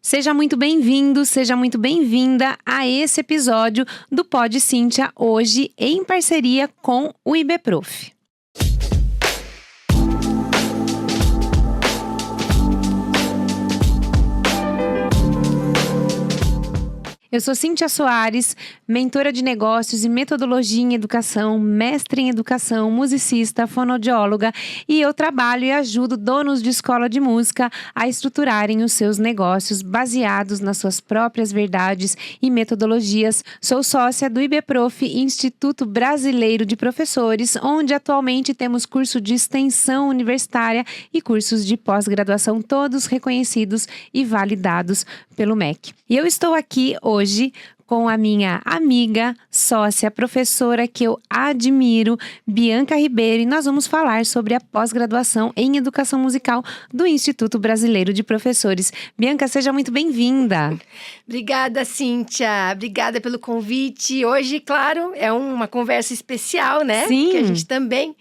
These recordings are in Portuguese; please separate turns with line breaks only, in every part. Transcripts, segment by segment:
Seja muito bem-vindo, seja muito bem-vinda a esse episódio do Pod Cíntia, hoje em parceria com o IBProf. Eu sou Cíntia Soares, mentora de negócios e metodologia em educação, mestre em educação, musicista, fonoaudióloga e eu trabalho e ajudo donos de escola de música a estruturarem os seus negócios baseados nas suas próprias verdades e metodologias. Sou sócia do IBProf, Instituto Brasileiro de Professores, onde atualmente temos curso de extensão universitária e cursos de pós-graduação, todos reconhecidos e validados pelo MEC. E eu estou aqui hoje com a minha amiga, sócia, professora que eu admiro, Bianca Ribeiro, e nós vamos falar sobre a pós-graduação em Educação Musical do Instituto Brasileiro de Professores. Bianca, seja muito bem-vinda.
Obrigada, Cíntia. Obrigada pelo convite. Hoje, claro, é uma conversa especial, né?
Sim.
Porque a gente também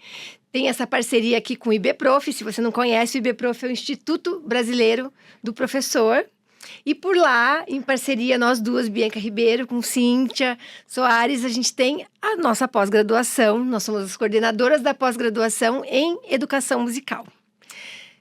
tem essa parceria aqui com o IBProf. Se você não conhece, o IBProf é o Instituto Brasileiro do Professor. E por lá, em parceria, nós duas, Bianca Ribeiro com Cíntia Soares, a gente tem a nossa pós-graduação. Nós somos as coordenadoras da pós-graduação em Educação Musical.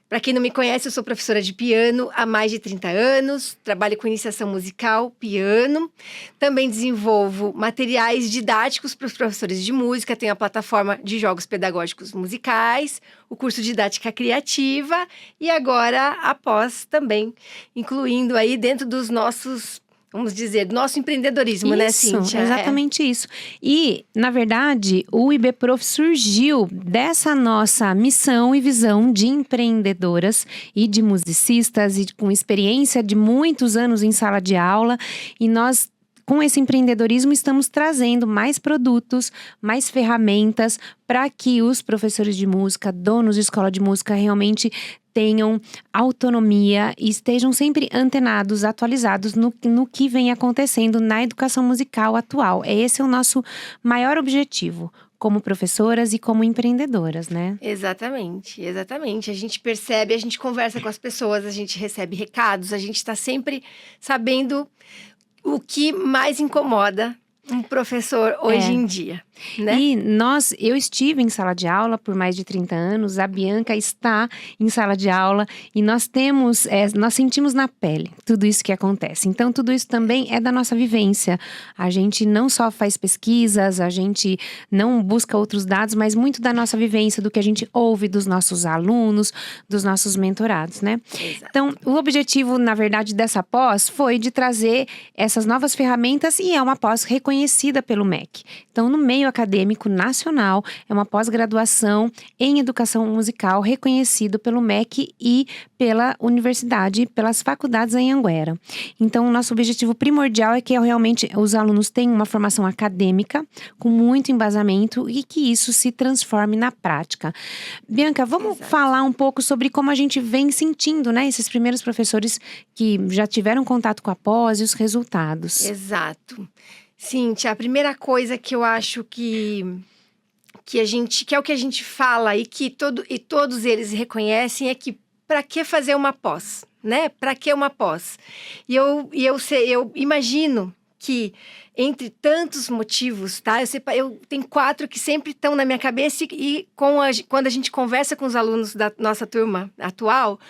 Para quem não me conhece, eu sou professora de piano há mais de 30 anos, trabalho com iniciação musical, piano. Também desenvolvo materiais didáticos para os professores de música, tenho a plataforma de jogos pedagógicos musicais, o curso de didática criativa e agora a pós também, incluindo aí dentro dos nossos, vamos dizer, do nosso empreendedorismo,
isso,
né, Cíntia?
Exatamente isso. E, na verdade, o IBProf surgiu dessa nossa missão e visão de empreendedoras e de musicistas e com experiência de muitos anos em sala de aula. E nós, com esse empreendedorismo, estamos trazendo mais produtos, mais ferramentas para que os professores de música, donos de escola de música, realmente tenham autonomia e estejam sempre antenados, atualizados no que vem acontecendo na educação musical atual. Esse é o nosso maior objetivo como professoras e como empreendedoras, né?
Exatamente, exatamente. A gente percebe, a gente conversa com as pessoas, a gente recebe recados, a gente está sempre sabendo o que mais incomoda um professor hoje em dia, né?
E eu estive em sala de aula por mais de 30 anos, a Bianca está em sala de aula e nós sentimos na pele tudo isso que acontece. Então, tudo isso também é da nossa vivência. A gente não só faz pesquisas, a gente não busca outros dados, mas muito da nossa vivência, do que a gente ouve dos nossos alunos, dos nossos mentorados, né?
Exato.
Então, o objetivo, na verdade, dessa pós foi de trazer essas novas ferramentas e é uma pós reconhecida pelo MEC. Então, no meio acadêmico nacional, é uma pós-graduação em educação musical reconhecido pelo MEC e pela universidade, pelas faculdades em Anhanguera. Então, o nosso objetivo primordial é que realmente os alunos tenham uma formação acadêmica com muito embasamento e que isso se transforme na prática. Bianca, vamos falar um pouco sobre como a gente vem sentindo, né, esses primeiros professores que já tiveram contato com a pós e os resultados.
Exato. Cíntia, a primeira coisa que eu acho que é o que a gente fala e que todos eles reconhecem é que para que fazer uma pós, né? Para que uma pós? E eu imagino que entre tantos motivos, tá? Eu tenho 4 que sempre estão na minha cabeça e quando a gente conversa com os alunos da nossa turma atual,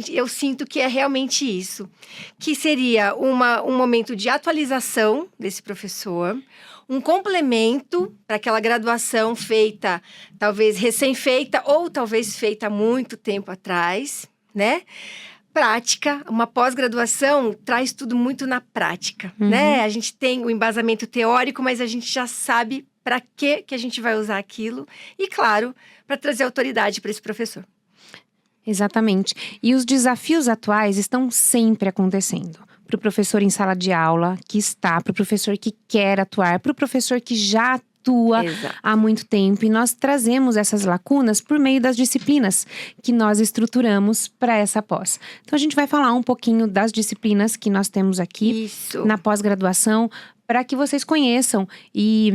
eu sinto que é realmente isso. Que seria um momento de atualização desse professor, um complemento para aquela graduação feita, talvez recém-feita ou talvez feita há muito tempo atrás, né? Prática, uma pós-graduação traz tudo muito na prática, né? A gente tem o embasamento teórico, mas a gente já sabe para que a gente vai usar aquilo e, claro, para trazer autoridade para esse professor.
Exatamente. E os desafios atuais estão sempre acontecendo. Para o professor em sala de aula para o professor que quer atuar, para o professor que já atua há muito tempo. E nós trazemos essas lacunas por meio das disciplinas que nós estruturamos para essa pós. Então, a gente vai falar um pouquinho das disciplinas que nós temos aqui na pós-graduação para que vocês conheçam e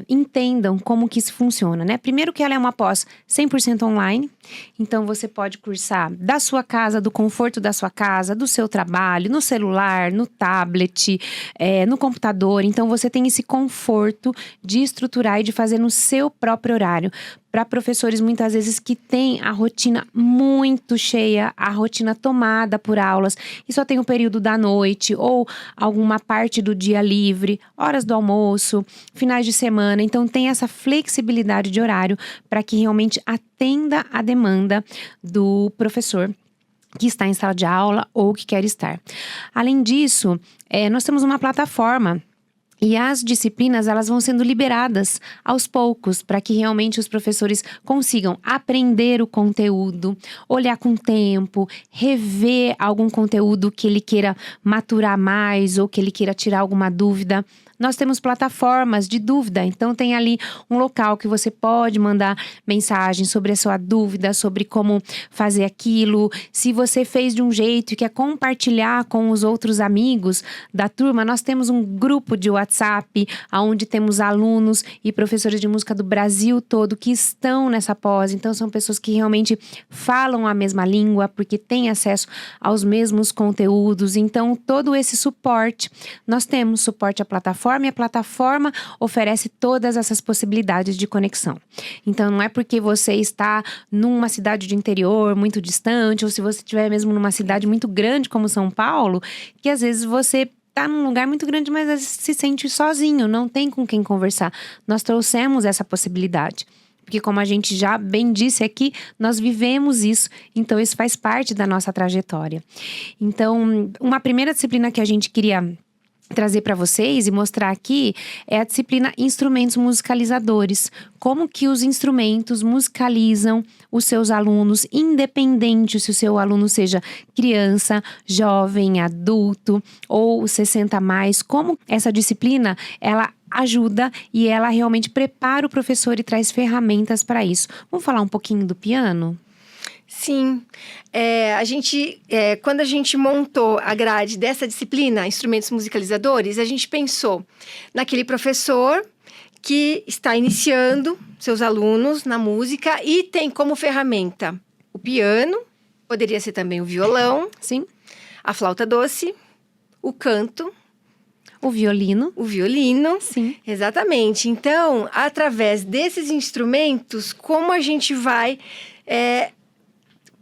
entendam como que isso funciona, né? Primeiro que ela é uma pós 100% online, então você pode cursar da sua casa, do conforto da sua casa, do seu trabalho, no celular, no tablet, no computador. Então você tem esse conforto de estruturar e de fazer no seu próprio horário. Para professores muitas vezes que têm a rotina muito cheia, a rotina tomada por aulas e só tem o período da noite ou alguma parte do dia livre, horas do almoço, finais de semana. Então tem essa flexibilidade de horário para que realmente atenda a demanda do professor que está em sala de aula ou que quer estar. Além disso, nós temos uma plataforma. E as disciplinas, elas vão sendo liberadas aos poucos, para que realmente os professores consigam aprender o conteúdo, olhar com tempo, rever algum conteúdo que ele queira maturar mais ou que ele queira tirar alguma dúvida. Nós temos plataformas de dúvida, então tem ali um local que você pode mandar mensagem sobre a sua dúvida, sobre como fazer aquilo. Se você fez de um jeito e quer compartilhar com os outros amigos da turma, nós temos um grupo de WhatsApp, onde temos alunos e professores de música do Brasil todo que estão nessa pós. Então são pessoas que realmente falam a mesma língua, porque têm acesso aos mesmos conteúdos. Então todo esse suporte, nós temos suporte à plataforma, e a plataforma oferece todas essas possibilidades de conexão. Então não é porque você está numa cidade de interior muito distante, ou se você estiver mesmo numa cidade muito grande como São Paulo, que às vezes você está num lugar muito grande, mas às vezes se sente sozinho, não tem com quem conversar. Nós trouxemos essa possibilidade. Porque como a gente já bem disse aqui, nós vivemos isso, então isso faz parte da nossa trajetória. Então, uma primeira disciplina que a gente queria trazer para vocês e mostrar aqui é a disciplina Instrumentos Musicalizadores. Como que os instrumentos musicalizam os seus alunos, independente se o seu aluno seja criança, jovem, adulto ou 60 a mais. Como essa disciplina, ela ajuda e ela realmente prepara o professor e traz ferramentas para isso. Vamos falar um pouquinho do piano?
Sim, quando a gente montou a grade dessa disciplina, Instrumentos Musicalizadores, a gente pensou naquele professor que está iniciando seus alunos na música e tem como ferramenta o piano, poderia ser também o violão,
sim,
a flauta doce, o canto,
o violino.
O violino,
sim,
exatamente. Então, através desses instrumentos, como a gente vai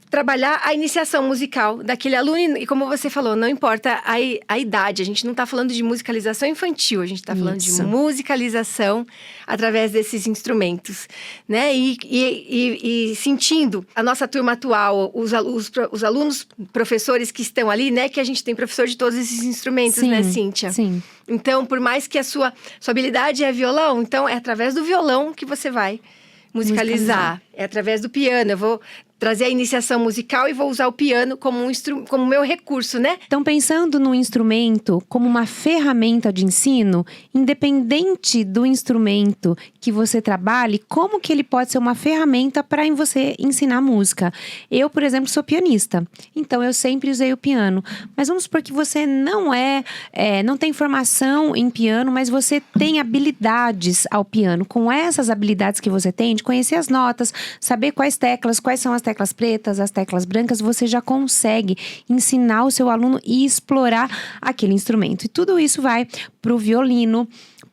trabalhar a iniciação musical daquele aluno. E como você falou, não importa a idade. A gente não está falando de musicalização infantil. A gente está falando de musicalização através desses instrumentos, né? E sentindo a nossa turma atual, os alunos, professores que estão ali, né? Que a gente tem professor de todos esses instrumentos,
sim,
né, Cíntia?
Sim.
Então, por mais que a sua habilidade é violão, então é através do violão que você vai musicalizar. É através do piano. Eu vou trazer a iniciação musical e vou usar o piano como como meu recurso, né?
Então, pensando no instrumento como uma ferramenta de ensino, independente do instrumento que você trabalhe, como que ele pode ser uma ferramenta para você ensinar música? Eu, por exemplo, sou pianista, então eu sempre usei o piano. Mas vamos supor que você não tem formação em piano, mas você tem habilidades ao piano. Com essas habilidades que você tem, de conhecer as notas, saber quais são as teclas pretas, as teclas brancas, você já consegue ensinar o seu aluno e explorar aquele instrumento. E tudo isso vai pro violino,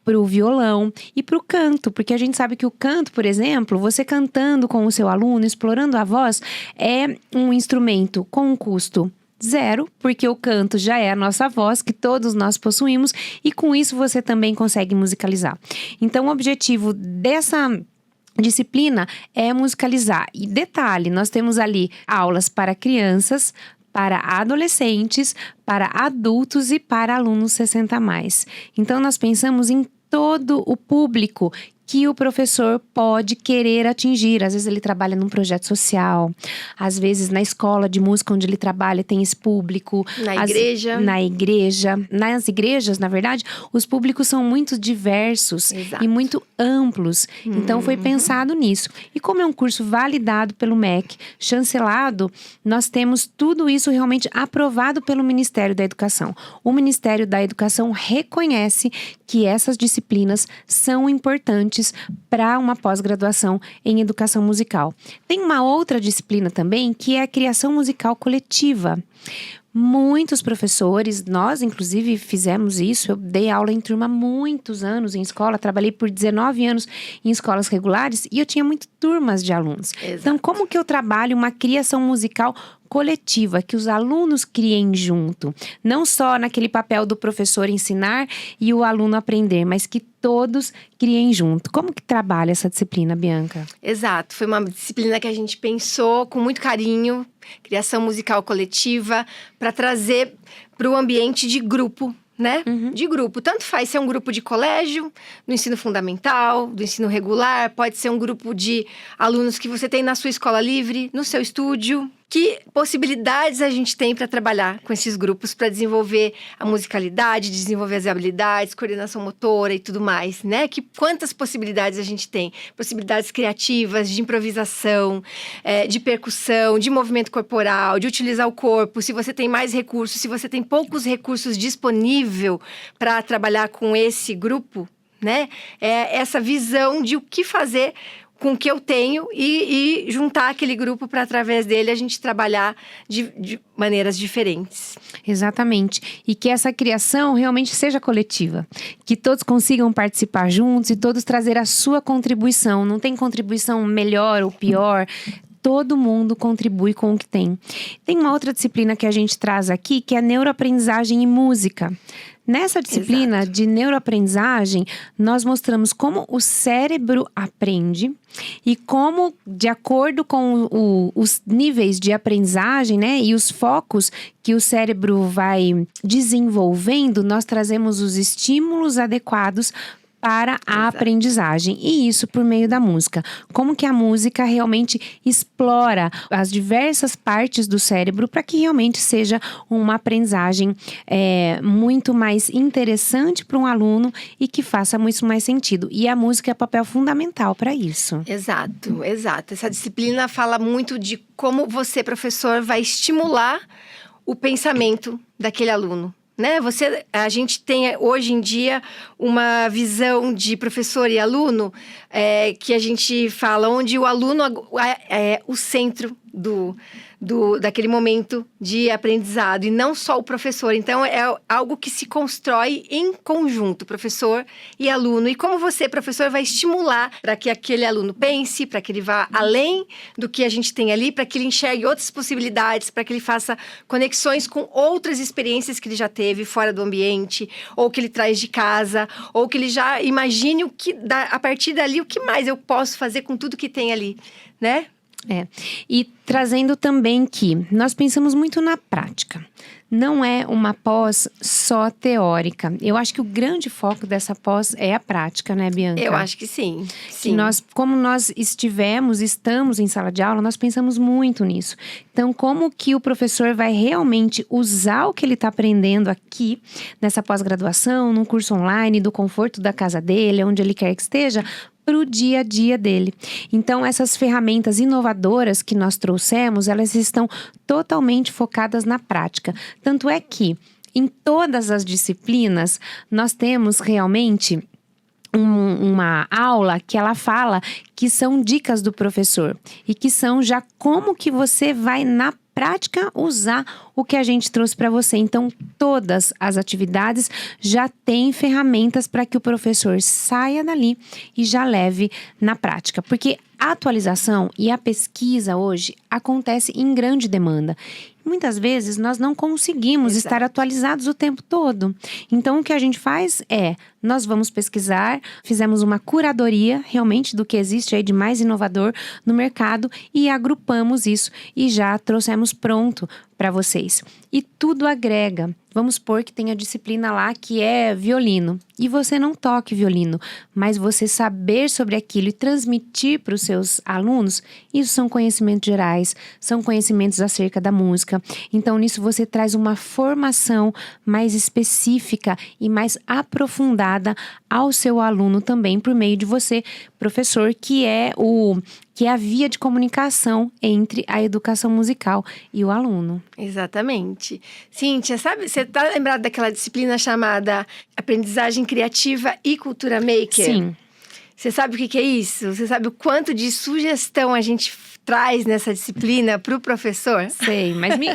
pro violão e pro canto, porque a gente sabe que o canto, por exemplo, você cantando com o seu aluno, explorando a voz, é um instrumento com um custo zero, porque o canto já é a nossa voz, que todos nós possuímos, e com isso você também consegue musicalizar. Então, o objetivo dessa disciplina é musicalizar. E detalhe, nós temos ali aulas para crianças, para adolescentes, para adultos e para alunos 60 a mais. Então, nós pensamos em todo o público que o professor pode querer atingir. Às vezes ele trabalha num projeto social, às vezes na escola de música onde ele trabalha tem esse público.
Na igreja.
Nas igrejas, na verdade, os públicos são muito diversos.
Exato.
E muito amplos. Então foi pensado nisso. E como é um curso validado pelo MEC, chancelado, nós temos tudo isso realmente aprovado pelo Ministério da Educação. O Ministério da Educação reconhece que essas disciplinas são importantes para uma pós-graduação em educação musical. Tem uma outra disciplina também que é a criação musical coletiva. Muitos professores, nós inclusive fizemos isso, eu dei aula em turma há muitos anos em escola, trabalhei por 19 anos em escolas regulares e eu tinha muitas turmas de alunos.
Exato.
Então, como que eu trabalho uma criação musical coletiva, que os alunos criem junto? Não só naquele papel do professor ensinar e o aluno aprender, mas que todos criem junto. Como que trabalha essa disciplina, Bianca?
Exato, foi uma disciplina que a gente pensou com muito carinho, criação musical coletiva, para trazer para o ambiente de grupo, né? De grupo. Tanto faz ser um grupo de colégio, do ensino fundamental, do ensino regular, pode ser um grupo de alunos que você tem na sua escola livre, no seu estúdio. Que possibilidades a gente tem para trabalhar com esses grupos, para desenvolver a musicalidade, desenvolver as habilidades, coordenação motora e tudo mais, né? Quantas possibilidades a gente tem? Possibilidades criativas, de improvisação, de percussão, de movimento corporal, de utilizar o corpo. Se você tem mais recursos, se você tem poucos recursos disponível para trabalhar com esse grupo, né? É essa visão de o que fazer com o que eu tenho e juntar aquele grupo para, através dele, a gente trabalhar de maneiras diferentes.
Exatamente. E que essa criação realmente seja coletiva. Que todos consigam participar juntos e todos trazer a sua contribuição. Não tem contribuição melhor ou pior. Todo mundo contribui com o que tem. Tem uma outra disciplina que a gente traz aqui, que é neuroaprendizagem e música. Nessa disciplina
Exato.
de neuroaprendizagem, nós mostramos como o cérebro aprende e como, de acordo com os níveis de aprendizagem, né, e os focos que o cérebro vai desenvolvendo, nós trazemos os estímulos adequados para a aprendizagem, e isso por meio da música. Como que a música realmente explora as diversas partes do cérebro para que realmente seja uma aprendizagem muito mais interessante para um aluno e que faça muito mais sentido. E a música é papel fundamental para isso.
Exato, exato. Essa disciplina fala muito de como você, professor, vai estimular o pensamento daquele aluno. Né? A gente tem hoje em dia uma visão de professor e aluno que a gente fala onde o aluno é o centro daquele momento de aprendizado e não só o professor. Então, é algo que se constrói em conjunto, professor e aluno. E como você, professor, vai estimular para que aquele aluno pense, para que ele vá além do que a gente tem ali, para que ele enxergue outras possibilidades, para que ele faça conexões com outras experiências que ele já teve fora do ambiente, ou que ele traz de casa, ou que ele já imagine a partir dali, o que mais eu posso fazer com tudo que tem ali, né?
E trazendo também que nós pensamos muito na prática. Não é uma pós só teórica. Eu acho que o grande foco dessa pós é a prática, né, Bianca?
Eu acho que sim.
Que como nós estamos em sala de aula, nós pensamos muito nisso. Então, como que o professor vai realmente usar o que ele está aprendendo aqui, nessa pós-graduação, num curso online, do conforto da casa dele, onde ele quer que esteja, para o dia a dia dele. Então, essas ferramentas inovadoras que nós trouxemos, elas estão totalmente focadas na prática. Tanto é que, em todas as disciplinas, nós temos realmente uma aula que ela fala que são dicas do professor e que são já como que você vai na prática usar o que a gente trouxe para você. Então, todas as atividades já têm ferramentas para que o professor saia dali e já leve na prática. Porque a atualização e a pesquisa hoje acontece em grande demanda. Muitas vezes nós não conseguimos estar atualizados o tempo todo. Então, o que a gente faz nós vamos pesquisar, fizemos uma curadoria realmente do que existe aí de mais inovador no mercado e agrupamos isso e já trouxemos pronto para vocês. E tudo agrega. Vamos supor que tem a disciplina lá que é violino e você não toque violino, mas você saber sobre aquilo e transmitir para os seus alunos, isso são conhecimentos gerais, são conhecimentos acerca da música. Então, nisso você traz uma formação mais específica e mais aprofundada ao seu aluno também, por meio de você, professor, que é a via de comunicação entre a educação musical e o aluno.
Exatamente. Cíntia, sabe, você tá lembrado daquela disciplina chamada Aprendizagem Criativa e Cultura Maker?
Sim.
Você sabe o que é isso? Você sabe o quanto de sugestão a gente traz nessa disciplina para o professor?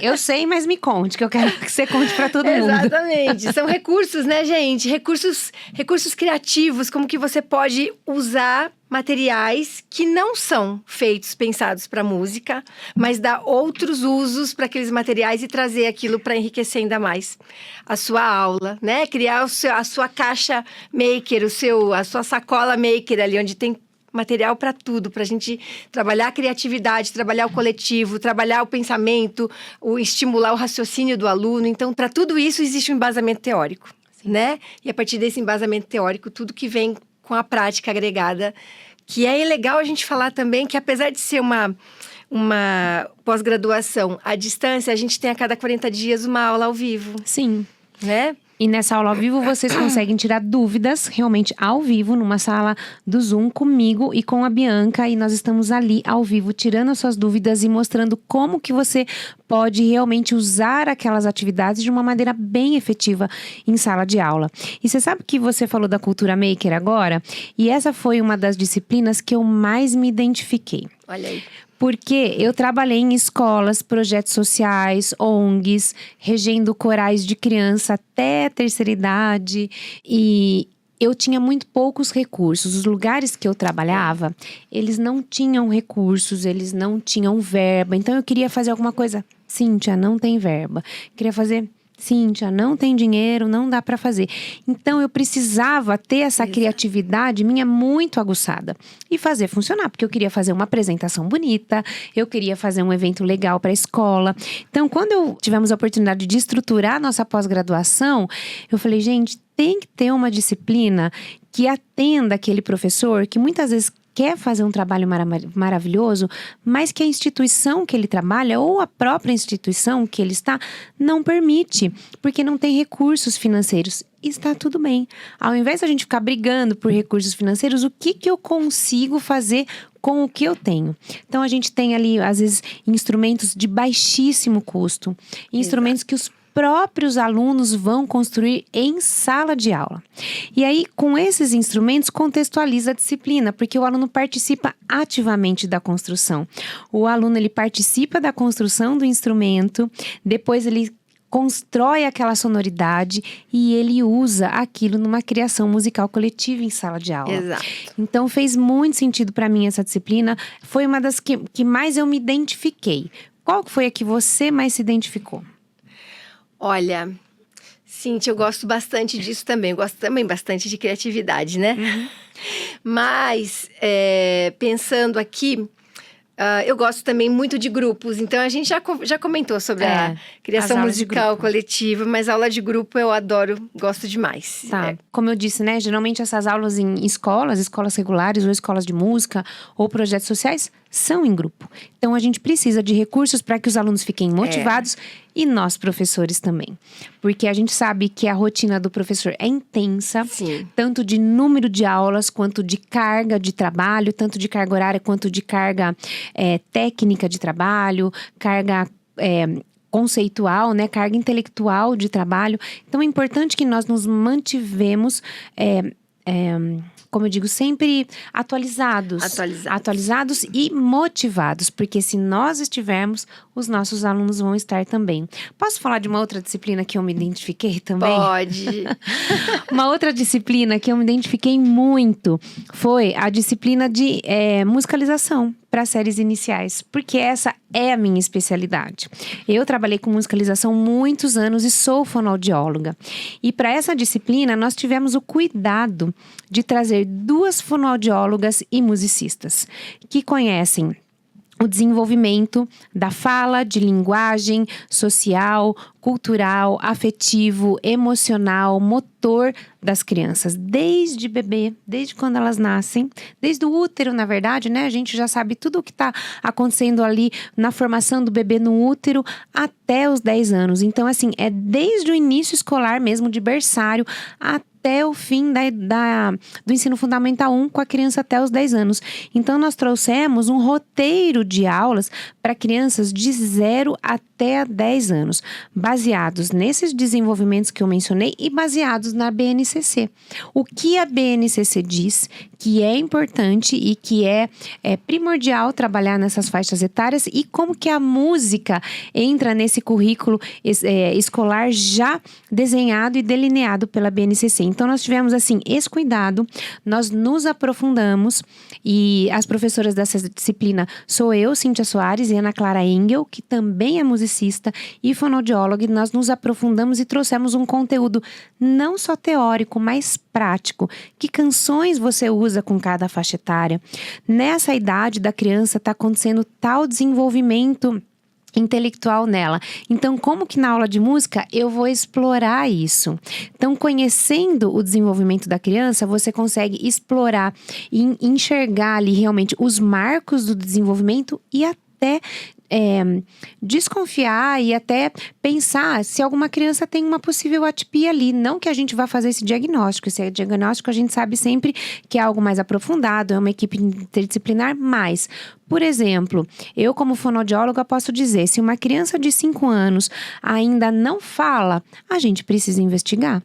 Eu sei, mas me conte, que eu quero que você conte para todo mundo.
Exatamente. São recursos, né, gente? Recursos criativos, como que você pode usar materiais que não são pensados para música, mas dar outros usos para aqueles materiais e trazer aquilo para enriquecer ainda mais a sua aula, né? Criar a sua caixa maker, a sua sacola maker ali, onde tem material para tudo, para a gente trabalhar a criatividade, trabalhar o coletivo, trabalhar o pensamento, estimular o raciocínio do aluno. Então, para tudo isso existe um embasamento teórico, né? E a partir desse embasamento teórico, tudo que vem com a prática agregada, que é legal a gente falar também que apesar de ser uma pós-graduação à distância, a gente tem a cada 40 dias uma aula ao vivo.
Sim.
Né?
E nessa aula ao vivo, vocês conseguem tirar dúvidas realmente ao vivo, numa sala do Zoom comigo e com a Bianca. E nós estamos ali ao vivo, tirando as suas dúvidas e mostrando como que você pode realmente usar aquelas atividades de uma maneira bem efetiva em sala de aula. E você sabe que você falou da Cultura Maker agora? E essa foi uma das disciplinas que eu mais me identifiquei.
Olha aí.
Porque eu trabalhei em escolas, projetos sociais, ONGs, regendo corais de criança até a terceira idade. E eu tinha muito poucos recursos. Os lugares que eu trabalhava, eles não tinham recursos, eles não tinham verba. Então eu queria fazer alguma coisa. Cíntia, não tem verba. Queria fazer... Cíntia, não tem dinheiro, não dá para fazer. Então, eu precisava ter essa criatividade minha muito aguçada e fazer funcionar, porque eu queria fazer uma apresentação bonita, eu queria fazer um evento legal para a escola. Então, quando tivemos a oportunidade de estruturar a nossa pós-graduação, eu falei, gente, tem que ter uma disciplina que atenda aquele professor que muitas vezes quer fazer um trabalho maravilhoso, mas que a instituição que ele trabalha ou a própria instituição que ele está não permite, porque não tem recursos financeiros. E está tudo bem. Ao invés de a gente ficar brigando por recursos financeiros, o que eu consigo fazer com o que eu tenho? Então, a gente tem ali, às vezes, instrumentos de baixíssimo custo, instrumentos que os próprios alunos vão construir em sala de aula. E aí, com esses instrumentos, contextualiza a disciplina, porque o aluno participa ativamente da construção. O aluno, ele participa da construção do instrumento, depois ele constrói aquela sonoridade e ele usa aquilo numa criação musical coletiva em sala de aula.
Exato.
Então, fez muito sentido para mim essa disciplina. Foi uma das que mais eu me identifiquei. Qual foi a que você mais se identificou?
Olha, Cíntia, eu gosto bastante disso também. Eu gosto também bastante de criatividade, né?
Uhum.
Mas, pensando aqui, eu gosto também muito de grupos. Então, a gente já comentou sobre a criação musical coletiva. Mas a aula de grupo eu adoro, gosto demais.
Tá. Como eu disse, né? Geralmente essas aulas em escolas regulares ou escolas de música ou projetos sociais são em grupo. Então, a gente precisa de recursos para que os alunos fiquem motivados e nós, professores, também. Porque a gente sabe que a rotina do professor é intensa.
Sim.
Tanto de número de aulas, quanto de carga de trabalho, tanto de carga horária, quanto de carga técnica de trabalho, carga conceitual, né? Carga intelectual de trabalho. Então, é importante que nós nos mantivemos como eu digo, sempre atualizados e motivados, porque se nós estivermos, os nossos alunos vão estar também. Posso falar de uma outra disciplina que eu me identifiquei também?
Pode!
Uma outra disciplina que eu me identifiquei muito foi a disciplina de musicalização para séries iniciais, porque essa é a minha especialidade. Eu trabalhei com musicalização muitos anos e sou fonoaudióloga. E para essa disciplina, nós tivemos o cuidado de trazer 2 fonoaudiólogas e musicistas que conhecem o desenvolvimento da fala, de linguagem social, cultural, afetivo, emocional, motor das crianças, desde bebê, desde quando elas nascem, desde o útero, na verdade, né? A gente já sabe tudo o que está acontecendo ali na formação do bebê no útero até os 10 anos. Então, assim, é desde o início escolar mesmo, de berçário, até o fim do ensino fundamental 1 com a criança até os 10 anos. Então, nós trouxemos um roteiro de aulas para crianças de 0 até 10 anos, baseados nesses desenvolvimentos que eu mencionei e baseados na BNCC. O que a BNCC diz que é importante e que é primordial trabalhar nessas faixas etárias e como que a música entra nesse currículo escolar já desenhado e delineado pela BNCC. Então, nós tivemos, assim, esse cuidado, nós nos aprofundamos e as professoras dessa disciplina sou eu, Cíntia Soares, e Ana Clara Engel, que também é musicista e fonoaudióloga, e nós nos aprofundamos e trouxemos um conteúdo não só teórico, mas prático. Que canções você usa com cada faixa etária? Nessa idade da criança está acontecendo tal desenvolvimento intelectual nela. Então, como que na aula de música eu vou explorar isso? Então, conhecendo o desenvolvimento da criança, você consegue explorar e enxergar ali realmente os marcos do desenvolvimento e até desconfiar e até pensar se alguma criança tem uma possível atipia ali. Não que a gente vá fazer esse diagnóstico. Esse diagnóstico a gente sabe sempre que é algo mais aprofundado, é uma equipe interdisciplinar, mas, por exemplo, eu como fonoaudióloga posso dizer, se uma criança de 5 anos ainda não fala, a gente precisa investigar.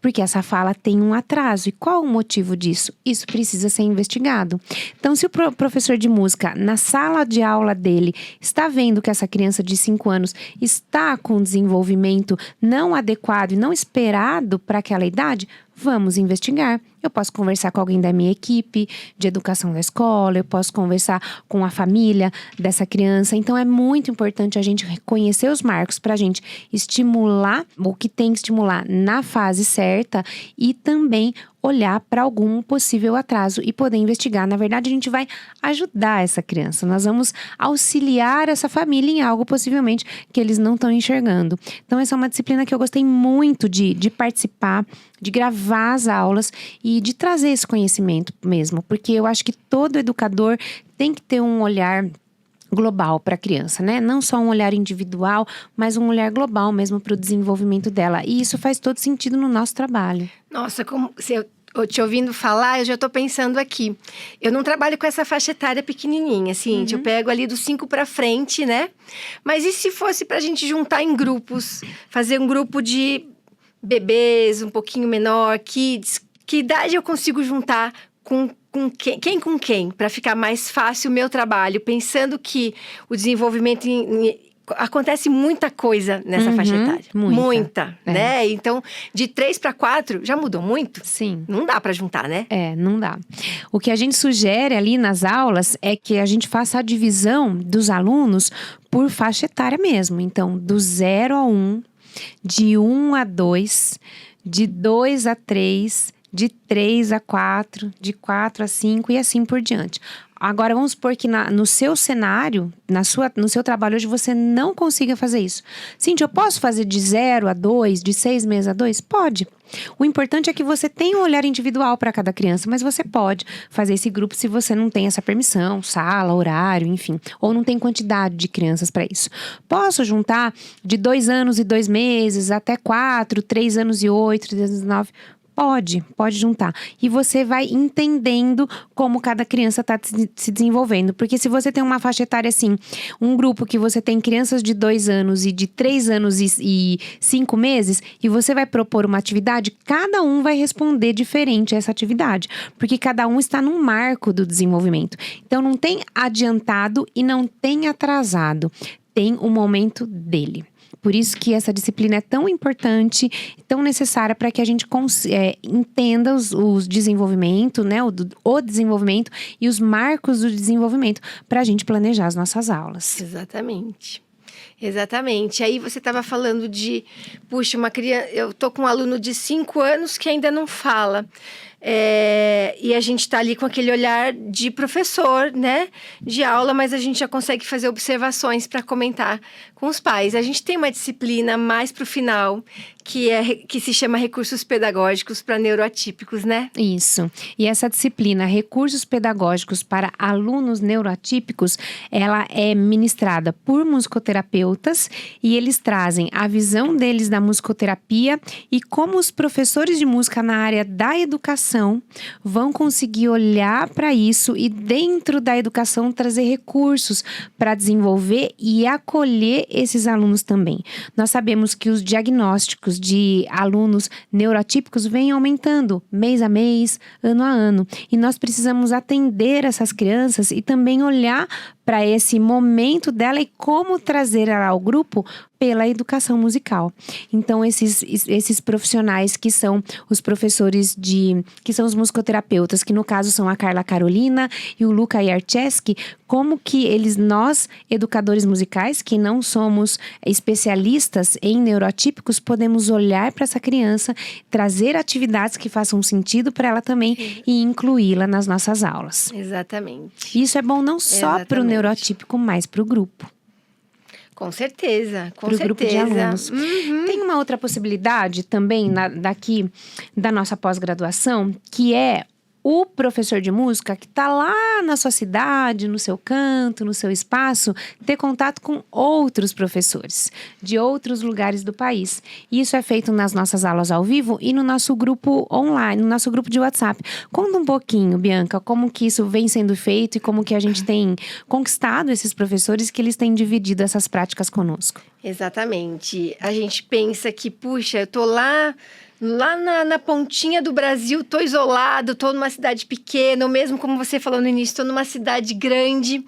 Porque essa fala tem um atraso. E qual o motivo disso? Isso precisa ser investigado. Então, se o professor de música, na sala de aula dele, está vendo que essa criança de 5 anos está com desenvolvimento não adequado e não esperado para aquela idade, vamos investigar. Eu posso conversar com alguém da minha equipe de educação da escola, eu posso conversar com a família dessa criança. Então, é muito importante a gente reconhecer os marcos para a gente estimular o que tem que estimular na fase certa e também olhar para algum possível atraso e poder investigar. Na verdade, a gente vai ajudar essa criança. Nós vamos auxiliar essa família em algo possivelmente que eles não estão enxergando. Então, essa é uma disciplina que eu gostei muito de participar, de gravar as aulas e de trazer esse conhecimento mesmo. Porque eu acho que todo educador tem que ter um olhar global para a criança, né? Não só um olhar individual, mas um olhar global mesmo para o desenvolvimento dela. E isso faz todo sentido no nosso trabalho.
Nossa, como se eu te ouvindo falar, eu já tô pensando aqui. Eu não trabalho com essa faixa etária pequenininha, assim, eu pego ali dos 5 para frente, né? Mas e se fosse pra gente juntar em grupos, fazer um grupo de bebês um pouquinho menor, kids, que idade eu consigo juntar com quem, para ficar mais fácil o meu trabalho, pensando que o desenvolvimento acontece muita coisa nessa faixa etária. Muita, né? Então, de 3 para 4, já mudou muito?
Sim.
Não dá para juntar, né?
Não dá. O que a gente sugere ali nas aulas é que a gente faça a divisão dos alunos por faixa etária mesmo. Então, do 0 a 1, de 1 a 2, de 2 a 3, de 3 a 4, de 4 a 5 e assim por diante. Agora, vamos supor que no seu cenário, no seu trabalho hoje, você não consiga fazer isso. Cíntia, eu posso fazer de 0 a 2, de 6 meses a 2? Pode. O importante é que você tenha um olhar individual para cada criança, mas você pode fazer esse grupo se você não tem essa permissão, sala, horário, enfim. Ou não tem quantidade de crianças para isso. Posso juntar de 2 anos e 2 meses até 4, 3 anos e 8, 3 anos e 9? Pode juntar. E você vai entendendo como cada criança está se desenvolvendo. Porque se você tem uma faixa etária assim, um grupo que você tem crianças de 2 anos e de 3 anos e 5 meses, e você vai propor uma atividade, cada um vai responder diferente a essa atividade. Porque cada um está num marco do desenvolvimento. Então, não tem adiantado e não tem atrasado. Tem o momento dele. Por isso que essa disciplina é tão importante, tão necessária para que a gente entenda os desenvolvimentos, né? O desenvolvimento e os marcos do desenvolvimento para a gente planejar as nossas aulas.
Exatamente. Aí você estava falando de, puxa, uma criança, eu tô com um aluno de 5 anos que ainda não fala. E a gente está ali com aquele olhar de professor, né? De aula, mas a gente já consegue fazer observações para comentar com os pais. A gente tem uma disciplina mais para o final, que se chama Recursos Pedagógicos para Neuroatípicos, né?
Isso. E essa disciplina, Recursos Pedagógicos para Alunos Neuroatípicos, ela é ministrada por musicoterapeutas e eles trazem a visão deles da musicoterapia e como os professores de música na área da educação vão conseguir olhar para isso e dentro da educação trazer recursos para desenvolver e acolher esses alunos também. Nós sabemos que os diagnósticos de alunos neuroatípicos vêm aumentando mês a mês, ano a ano. E nós precisamos atender essas crianças e também olhar para esse momento dela e como trazer ela ao grupo pela educação musical. Então, esses profissionais que são os professores que são os musicoterapeutas, que no caso são a Carla Carolina e o Luca Yarcheski, como que nós, educadores musicais, que não somos especialistas em neuroatípicos, podemos olhar para essa criança, trazer atividades que façam sentido para ela também e incluí-la nas nossas aulas.
Exatamente.
Isso é bom não só para o neuroatípico, mas para o grupo.
Com certeza, com
pro
certeza.
Grupo de alunos.
Uhum.
Tem uma outra possibilidade também daqui da nossa pós-graduação, que é o professor de música que está lá na sua cidade, no seu canto, no seu espaço, ter contato com outros professores de outros lugares do país. Isso é feito nas nossas aulas ao vivo e no nosso grupo online, no nosso grupo de WhatsApp. Conta um pouquinho, Bianca, como que isso vem sendo feito e como que a gente tem conquistado esses professores que eles têm dividido essas práticas conosco.
Exatamente. A gente pensa que, puxa, eu tô lá na pontinha do Brasil, tô isolado, tô numa cidade pequena, ou mesmo como você falou no início, tô numa cidade grande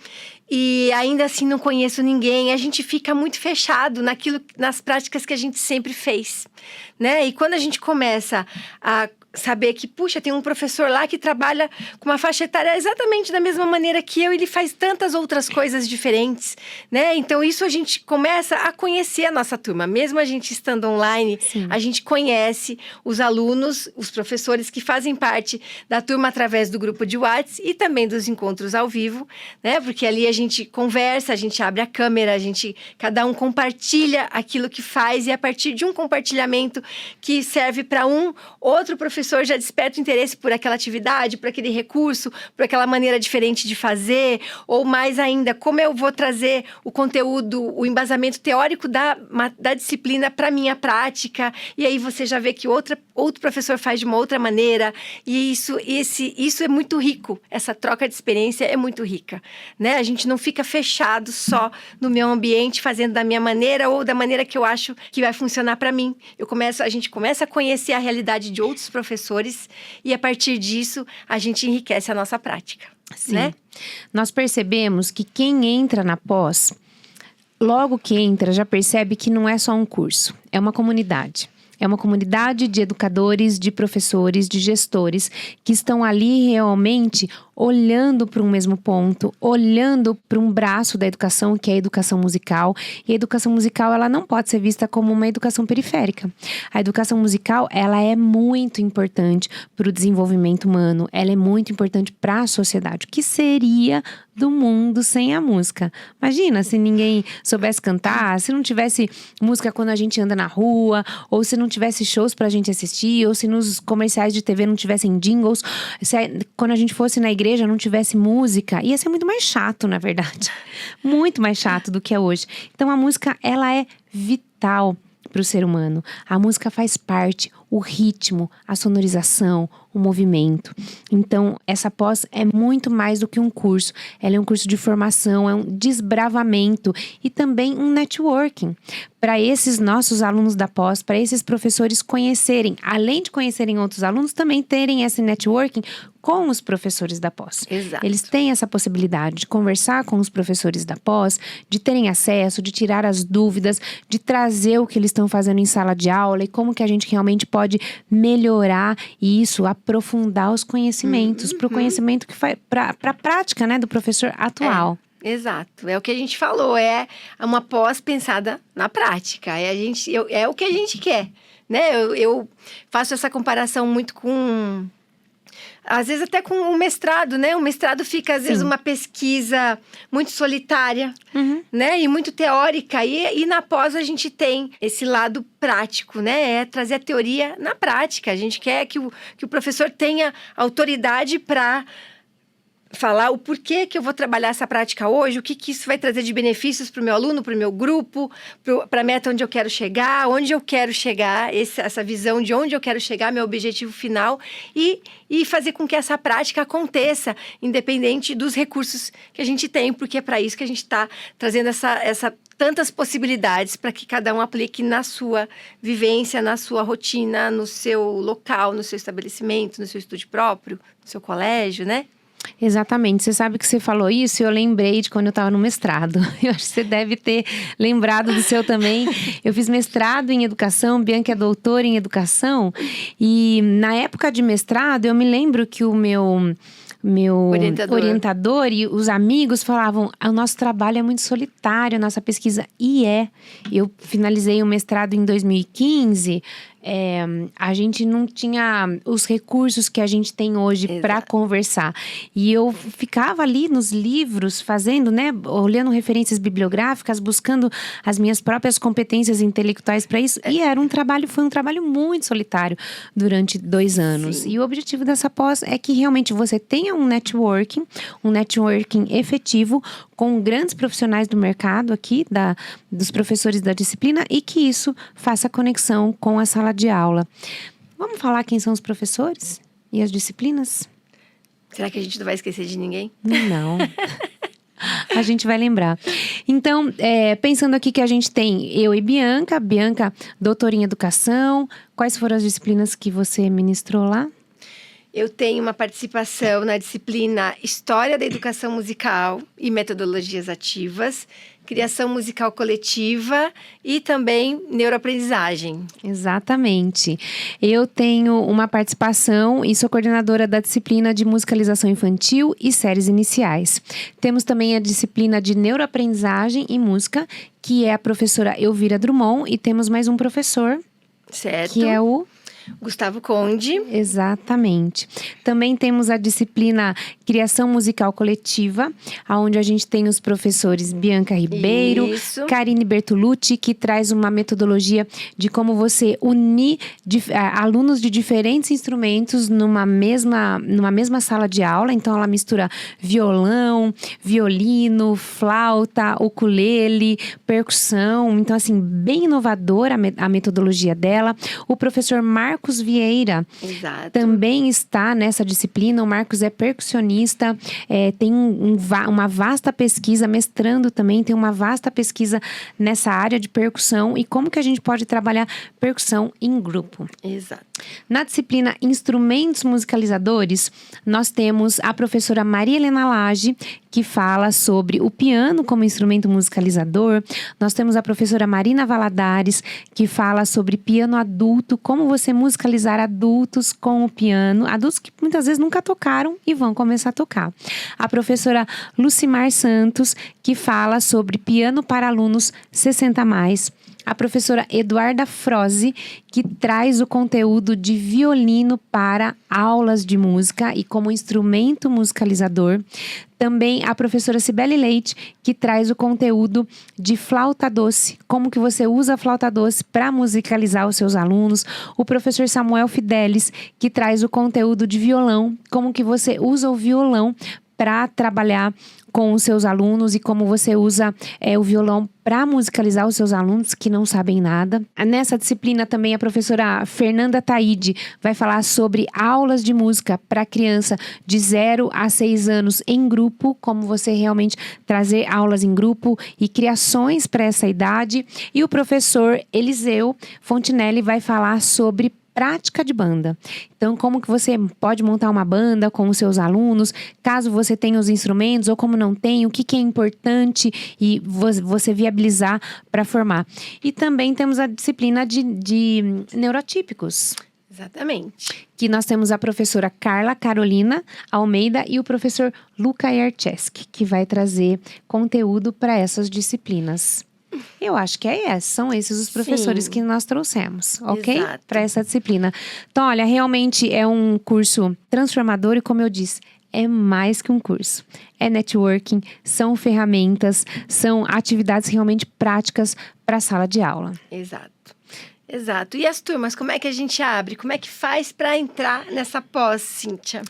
e ainda assim não conheço ninguém. A gente fica muito fechado nas práticas que a gente sempre fez, né? E quando a gente começa a saber que, puxa, tem um professor lá que trabalha com uma faixa etária exatamente da mesma maneira que eu, e ele faz tantas outras coisas diferentes, né? Então, isso a gente começa a conhecer a nossa turma. Mesmo a gente estando online,
Sim.
A gente conhece os alunos, os professores que fazem parte da turma através do grupo de WhatsApp e também dos encontros ao vivo, né? Porque ali a gente conversa, a gente abre a câmera, cada um compartilha aquilo que faz e a partir de um compartilhamento que serve para outro professor já desperta o interesse por aquela atividade, por aquele recurso, por aquela maneira diferente de fazer, ou mais ainda, como eu vou trazer o conteúdo, o embasamento teórico da disciplina para minha prática, e aí você já vê que outro professor faz de uma outra maneira, e isso é muito rico, essa troca de experiência é muito rica, né? A gente não fica fechado só no meu ambiente, fazendo da minha maneira ou da maneira que eu acho que vai funcionar para mim. A gente começa a conhecer a realidade de outros professores e a partir disso a gente enriquece a nossa prática.
Sim.
Né?
Nós percebemos que quem entra na pós, logo que entra, já percebe que não é só um curso, é uma comunidade. É uma comunidade de educadores, de professores, de gestores que estão ali realmente olhando para um mesmo ponto, olhando para um braço da educação, que é a educação musical. E a educação musical, ela não pode ser vista como uma educação periférica. A educação musical, ela é muito importante para o desenvolvimento humano, ela é muito importante para a sociedade. O que seria do mundo sem a música? Imagina se ninguém soubesse cantar, se não tivesse música quando a gente anda na rua, ou se não tivesse shows pra gente assistir, ou se nos comerciais de TV não tivessem jingles, quando a gente fosse na igreja não tivesse música, ia ser muito mais chato, na verdade. Muito mais chato do que é hoje. Então a música, ela é vital para o ser humano. A música faz parte, o ritmo, a sonorização, o movimento. Então, essa pós é muito mais do que um curso. Ela é um curso de formação, é um desbravamento e também um networking. Para esses nossos alunos da pós, para esses professores conhecerem, além de conhecerem outros alunos, também terem esse networking com os professores da pós.
Exato.
Eles têm essa possibilidade de conversar com os professores da pós, de terem acesso, de tirar as dúvidas, de trazer o que eles estão fazendo em sala de aula e como que a gente realmente pode melhorar isso, aprofundar os conhecimentos, para o conhecimento que faz, para a prática, né, do professor atual.
Exato, é o que a gente falou, é uma pós pensada na prática, é o que a gente quer, né? Eu faço essa comparação muito com Às vezes até com o mestrado, né? O mestrado fica, às vezes, uma pesquisa muito solitária, né? E muito teórica. E na pós a gente tem esse lado prático, né? É trazer a teoria na prática. A gente quer que o professor tenha autoridade para falar o porquê que eu vou trabalhar essa prática hoje, o que isso vai trazer de benefícios para o meu aluno, para o meu grupo, para a meta onde eu quero chegar, essa visão de onde eu quero chegar, meu objetivo final, e fazer com que essa prática aconteça, independente dos recursos que a gente tem, porque é para isso que a gente está trazendo tantas possibilidades para que cada um aplique na sua vivência, na sua rotina, no seu local, no seu estabelecimento, no seu estúdio próprio, no seu colégio, né?
Exatamente. Você sabe que você falou isso e eu lembrei de quando eu estava no mestrado. Eu acho que você deve ter lembrado do seu também. Eu fiz mestrado em educação, Bianca é doutora em educação. E na época de mestrado, eu me lembro que o meu orientador e os amigos falavam: o nosso trabalho é muito solitário, a nossa pesquisa. E eu finalizei o mestrado em 2015. A gente não tinha os recursos que a gente tem hoje para conversar. E eu ficava ali nos livros, fazendo, né, olhando referências bibliográficas, buscando as minhas próprias competências intelectuais para isso. E foi um trabalho muito solitário durante 2 anos. Sim. E o objetivo dessa pós é que realmente você tenha um networking efetivo com grandes profissionais do mercado aqui, dos professores da disciplina, e que isso faça conexão com a sala de aula. Vamos falar quem são os professores e as disciplinas?
Será que a gente não vai esquecer de ninguém?
Não. A gente vai lembrar. Então, pensando aqui que a gente tem eu e Bianca, doutora em educação. Quais foram as disciplinas que você ministrou lá?
Eu tenho uma participação na disciplina História da Educação Musical e Metodologias Ativas, Criação Musical Coletiva e também Neuroaprendizagem.
Exatamente. Eu tenho uma participação e sou coordenadora da disciplina de Musicalização Infantil e Séries Iniciais. Temos também a disciplina de Neuroaprendizagem e Música, que é a professora Elvira Drummond, e temos mais um professor,
certo,
que é o
Gustavo Conde.
Exatamente. Também temos a disciplina Criação Musical Coletiva, onde a gente tem os professores Bianca Ribeiro,
isso,
Karine Bertolucci, que traz uma metodologia de como você unir alunos de diferentes instrumentos numa mesma sala de aula. Então, ela mistura violão, violino, flauta, ukulele, percussão. Então, assim, bem inovadora a metodologia dela. O professor Marcos Vieira,
exato,
também está nessa disciplina. O Marcos é percussionista, tem uma vasta pesquisa, mestrando também, tem uma vasta pesquisa nessa área de percussão e como que a gente pode trabalhar percussão em grupo.
Exato.
Na disciplina Instrumentos Musicalizadores, nós temos a professora Maria Helena Lage, que fala sobre o piano como instrumento musicalizador. Nós temos a professora Marina Valadares, que fala sobre piano adulto, como você musicalizar adultos com o piano, adultos que muitas vezes nunca tocaram e vão começar a tocar. A professora Lucimar Santos, que fala sobre piano para alunos 60+. A professora Eduarda Froze, que traz o conteúdo de violino para aulas de música e como instrumento musicalizador. Também a professora Cibele Leite, que traz o conteúdo de flauta doce, como que você usa a flauta doce para musicalizar os seus alunos. O professor Samuel Fidelis, que traz o conteúdo de violão, como que você usa o violão para trabalhar com os seus alunos e como você usa o violão para musicalizar os seus alunos que não sabem nada. Nessa disciplina também a professora Fernanda Taide vai falar sobre aulas de música para criança de 0 a 6 anos em grupo, como você realmente trazer aulas em grupo e criações para essa idade. E o professor Eliseu Fontinelli vai falar sobre prática de banda. Então, como que você pode montar uma banda com os seus alunos, caso você tenha os instrumentos ou como não tem, o que é importante e você viabilizar para formar. E também temos a disciplina de neurotípicos.
Exatamente.
Que nós temos a professora Carla Carolina Almeida e o professor Luca Yarcheski, que vai trazer conteúdo para essas disciplinas. Eu acho que são esses os professores
Sim.
que nós trouxemos, ok?
Exato.
Para essa disciplina. Então, olha, realmente é um curso transformador e, como eu disse, é mais que um curso. É networking, são ferramentas, são atividades realmente práticas para a sala de aula.
Exato. E as turmas, como é que a gente abre? Como é que faz para entrar nessa pós, Cíntia?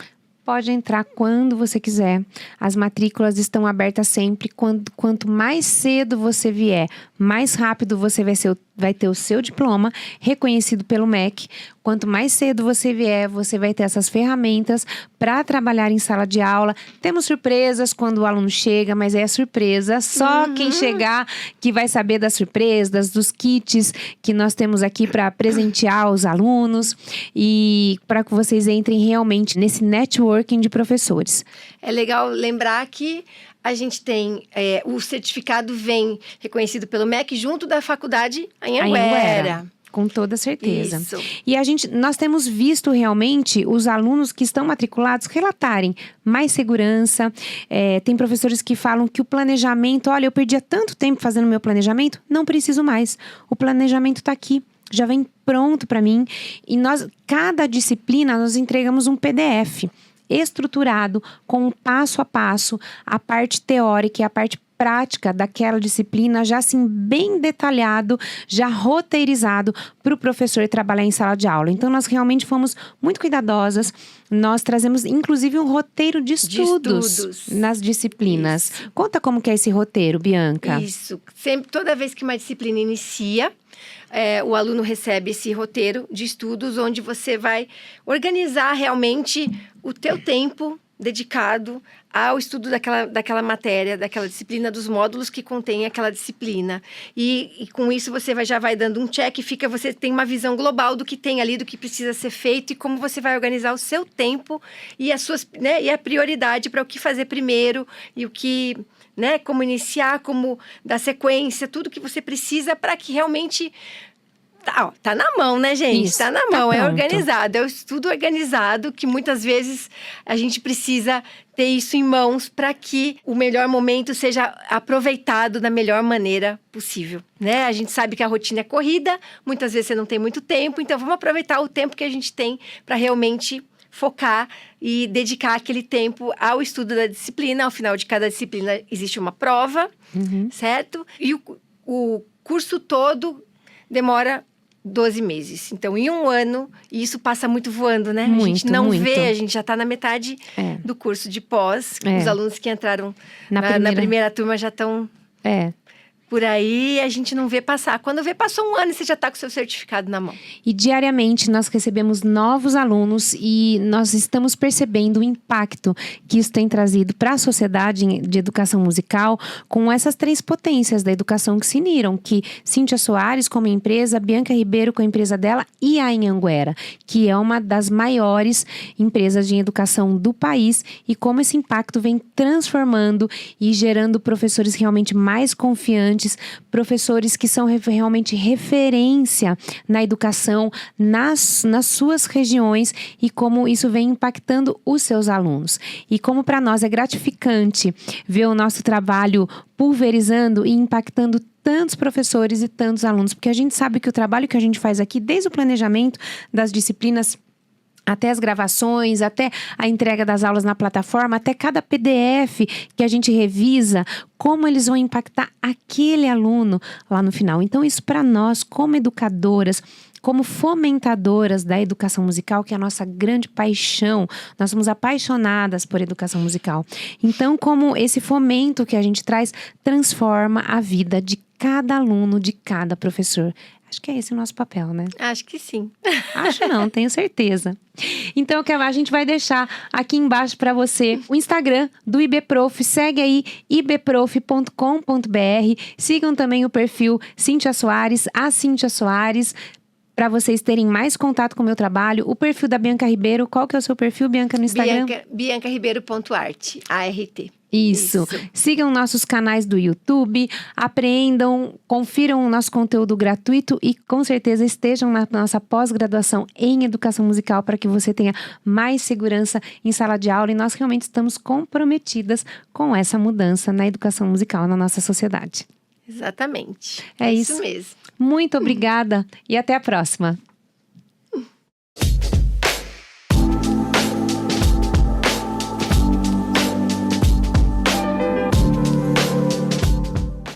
Pode entrar quando você quiser. As matrículas estão abertas sempre. Quanto mais cedo você vier, mais rápido você vai ter o seu diploma reconhecido pelo MEC. Quanto mais cedo você vier, você vai ter essas ferramentas para trabalhar em sala de aula. Temos surpresas quando o aluno chega, mas é surpresa. Só quem chegar que vai saber das surpresas, dos kits que nós temos aqui para presentear os alunos e para que vocês entrem realmente nesse networking de professores.
É legal lembrar que a gente tem, o certificado vem reconhecido pelo MEC junto da faculdade Anhanguera.
Com toda certeza.
Isso.
E nós temos visto realmente os alunos que estão matriculados relatarem mais segurança. Tem professores que falam que o planejamento, olha, eu perdia tanto tempo fazendo meu planejamento, não preciso mais. O planejamento está aqui. Já vem pronto para mim. E cada disciplina, nós entregamos um PDF estruturado, com o passo a passo, a parte teórica e a parte prática daquela disciplina, já assim bem detalhado, já roteirizado para o professor trabalhar em sala de aula. Então, nós realmente fomos muito cuidadosas. Nós trazemos, inclusive, um roteiro de estudos nas disciplinas.
Isso.
Conta como que é esse roteiro, Bianca.
Isso. Toda vez que uma disciplina inicia, o aluno recebe esse roteiro de estudos, onde você vai organizar realmente o teu tempo dedicado ao estudo daquela matéria, daquela disciplina, dos módulos que contém aquela disciplina. E com isso você já vai dando um check, você tem uma visão global do que tem ali, do que precisa ser feito e como você vai organizar o seu tempo e e a prioridade para o que fazer primeiro e o que, como iniciar, como dar sequência, tudo que você precisa para que realmente tá na mão, né, gente?
Isso,
tá na mão, é
pronto.
organizado, é o estudo organizado que muitas vezes a gente precisa ter isso em mãos para que o melhor momento seja aproveitado da melhor maneira possível, né? A gente sabe que a rotina é corrida, muitas vezes você não tem muito tempo, então vamos aproveitar o tempo que a gente tem para realmente focar e dedicar aquele tempo ao estudo da disciplina. Ao final de cada disciplina existe uma prova, certo? E o curso todo demora 12 meses. Então, em um ano, e isso passa muito voando, né?
Muito,
a gente não
muito.
vê, a gente já está na metade do curso de pós. Os alunos que entraram na primeira turma já estão por aí, a gente não vê passar. Quando vê, passou um ano e você já está com o seu certificado na mão.
E diariamente nós recebemos novos alunos e nós estamos percebendo o impacto que isso tem trazido para a sociedade de educação musical com essas 3 potências da educação que se uniram, que Cíntia Soares como empresa, Bianca Ribeiro com a empresa dela e a Anhanguera, que é uma das maiores empresas de educação do país, e como esse impacto vem transformando e gerando professores realmente mais confiantes, professores que são realmente referência na educação nas suas regiões, e como isso vem impactando os seus alunos. E como para nós é gratificante ver o nosso trabalho pulverizando e impactando tantos professores e tantos alunos, porque a gente sabe que o trabalho que a gente faz aqui, desde o planejamento das disciplinas, até as gravações, até a entrega das aulas na plataforma, até cada PDF que a gente revisa, como eles vão impactar aquele aluno lá no final. Então, isso para nós, como educadoras, como fomentadoras da educação musical, que é a nossa grande paixão, nós somos apaixonadas por educação musical. Então, como esse fomento que a gente traz transforma a vida de cada aluno, de cada professor. Acho que é esse o nosso papel, né?
Acho que sim.
Acho não, tenho certeza. Então, a gente vai deixar aqui embaixo para você o Instagram do IBProf. Segue aí, ibprof.com.br. Sigam também o perfil Cíntia Soares, a Cíntia Soares, para vocês terem mais contato com o meu trabalho. O perfil da Bianca Ribeiro, qual que é o seu perfil, Bianca, no Instagram?
Biancaribeiro.art, ART.
Isso. Sigam nossos canais do YouTube, aprendam, confiram o nosso conteúdo gratuito e com certeza estejam na nossa pós-graduação em educação musical para que você tenha mais segurança em sala de aula, e nós realmente estamos comprometidas com essa mudança na educação musical na nossa sociedade.
Exatamente.
É
isso
isso.
mesmo.
Muito obrigada e até a próxima.